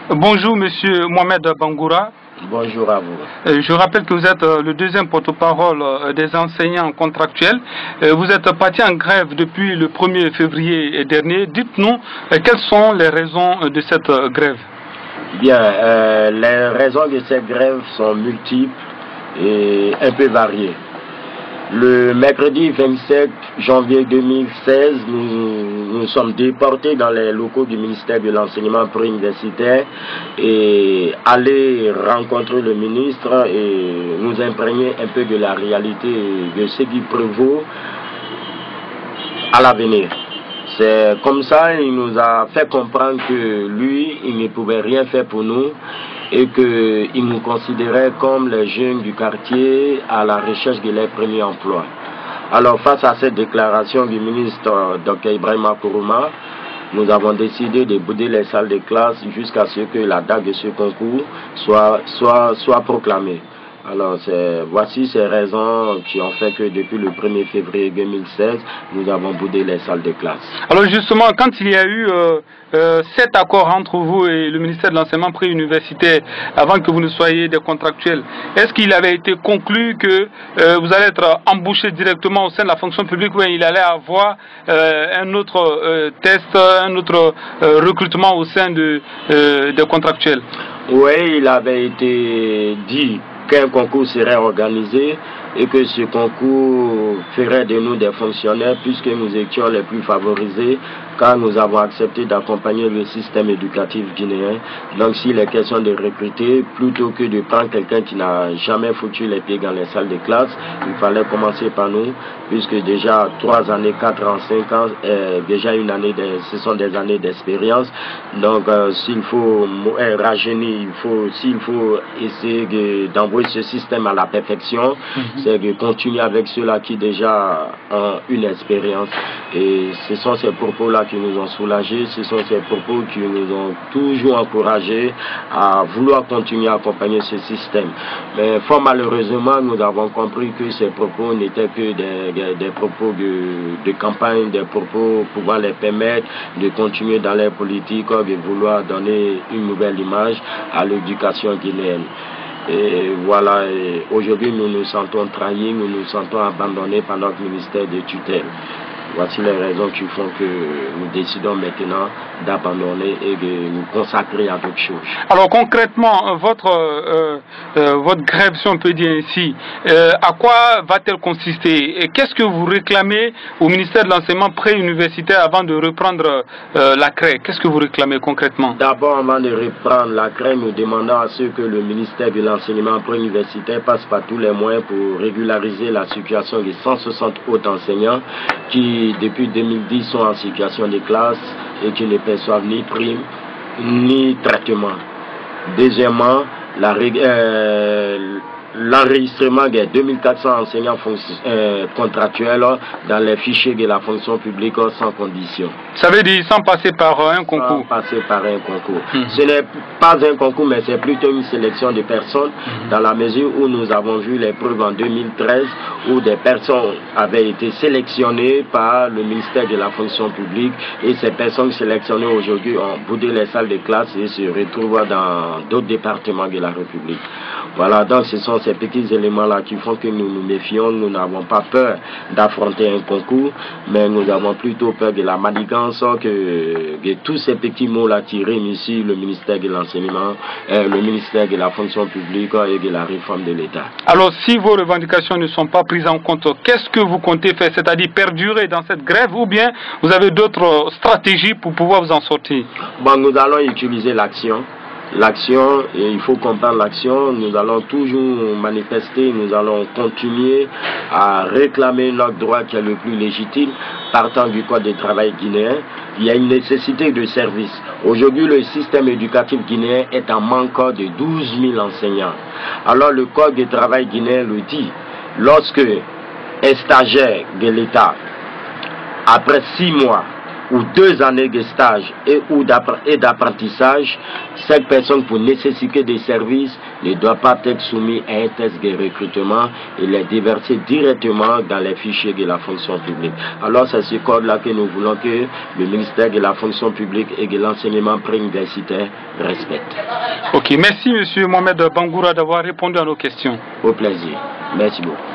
Bonjour, monsieur Mohamed Bangoura. Bonjour à vous. Je rappelle que vous êtes le deuxième porte-parole des enseignants contractuels. Vous êtes parti en grève depuis le 1er février dernier. Dites-nous quelles sont les raisons de cette grève. Bien, les raisons de cette grève sont multiples et un peu variées. Le mercredi 27 janvier 2016, nous sommes déportés dans les locaux du ministère de l'enseignement préuniversitaire et aller rencontrer le ministre et nous imprégner un peu de la réalité de ce qui prévaut à l'avenir. C'est comme ça, il nous a fait comprendre que lui, il ne pouvait rien faire pour nous et qu'il nous considérait comme les jeunes du quartier à la recherche de leur premier emploi. Alors face à cette déclaration du ministre Dr Ibrahima Kourouma, nous avons décidé de bouder les salles de classe jusqu'à ce que la date de ce concours soit proclamée. Alors, voici ces raisons qui ont fait que depuis le 1er février 2016, nous avons boudé les salles de classe. Alors justement, quand il y a eu cet accord entre vous et le ministère de l'enseignement préuniversitaire, avant que vous ne soyez des contractuels, est-ce qu'il avait été conclu que vous allez être embauché directement au sein de la fonction publique ou il allait avoir un autre test, un autre recrutement au sein des contractuels? Oui, il avait été dit qu'un concours serait organisé et que ce concours ferait de nous des fonctionnaires puisque nous étions les plus favorisés car nous avons accepté d'accompagner le système éducatif guinéen. Donc s'il est question de recruter, plutôt que de prendre quelqu'un qui n'a jamais foutu les pieds dans les salles de classe, il fallait commencer par nous puisque déjà 3 années, 4 ans, 5 ans, déjà une année, ce sont des années d'expérience. Donc s'il faut rajeunir, s'il faut essayer d'envoyer ce système à la perfection, c'est de continuer avec ceux-là qui déjà ont une expérience. Et ce sont ces propos-là qui nous ont soulagés, ce sont ces propos qui nous ont toujours encouragés à vouloir continuer à accompagner ce système. Mais fort malheureusement, nous avons compris que ces propos n'étaient que des propos de campagne, des propos pouvant les permettre de continuer dans leur politique, de vouloir donner une nouvelle image à l'éducation guinéenne. Et voilà, aujourd'hui nous nous sentons trahis, nous nous sentons abandonnés par notre ministère de tutelle. Voici les raisons qui font que nous décidons maintenant d'abandonner et de nous consacrer à d'autres choses. Alors concrètement, votre grève, si on peut dire ainsi, à quoi va-t-elle consister? Et qu'est-ce que vous réclamez au ministère de l'enseignement préuniversitaire avant de reprendre la CREI? Qu'est-ce que vous réclamez concrètement? D'abord, avant de reprendre la CREI, nous demandons à ce que le ministère de l'enseignement préuniversitaire passe par tous les moyens pour régulariser la situation des 160 autres enseignants qui depuis 2010 sont en situation de classe et qui ne perçoivent ni prime ni traitement. Deuxièmement, l'enregistrement des 2400 enseignants contractuels dans les fichiers de la fonction publique sans condition. Ça veut dire sans passer par un concours? Sans passer par un concours. Ce n'est pas un concours, mais c'est plutôt une sélection de personnes dans la mesure où nous avons vu les preuves en 2013 où des personnes avaient été sélectionnées par le ministère de la fonction publique et ces personnes sélectionnées aujourd'hui ont boudé les salles de classe et se retrouvent dans d'autres départements de la République. Voilà, donc ce sont ces petits éléments-là qui font que nous nous méfions. Nous n'avons pas peur d'affronter un concours, mais nous avons plutôt peur de la manigance que tous ces petits mots-là qui riment ici, le ministère de l'enseignement, le ministère de la fonction publique et de la réforme de l'État. Alors, si vos revendications ne sont pas prises en compte, qu'est-ce que vous comptez faire? C'est-à-dire perdurer dans cette grève ou bien vous avez d'autres stratégies pour pouvoir vous en sortir? Bon, nous allons utiliser l'action. L'action, et il faut comprendre l'action, nous allons toujours manifester, nous allons continuer à réclamer notre droit qui est le plus légitime, partant du Code du travail guinéen. Il y a une nécessité de service. Aujourd'hui, le système éducatif guinéen est en manque de 12 000 enseignants. Alors le Code du travail guinéen le dit, lorsque un stagiaire de l'État, après 6 mois, ou 2 années de stage et d'apprentissage, cette personne, pour nécessiter des services, ne doit pas être soumise à un test de recrutement et les déverser directement dans les fichiers de la fonction publique. Alors c'est ce code-là que nous voulons que le ministère de la fonction publique et de l'enseignement préuniversitaire respecte. Ok, merci M. Mohamed Bangoura d'avoir répondu à nos questions. Au plaisir. Merci beaucoup.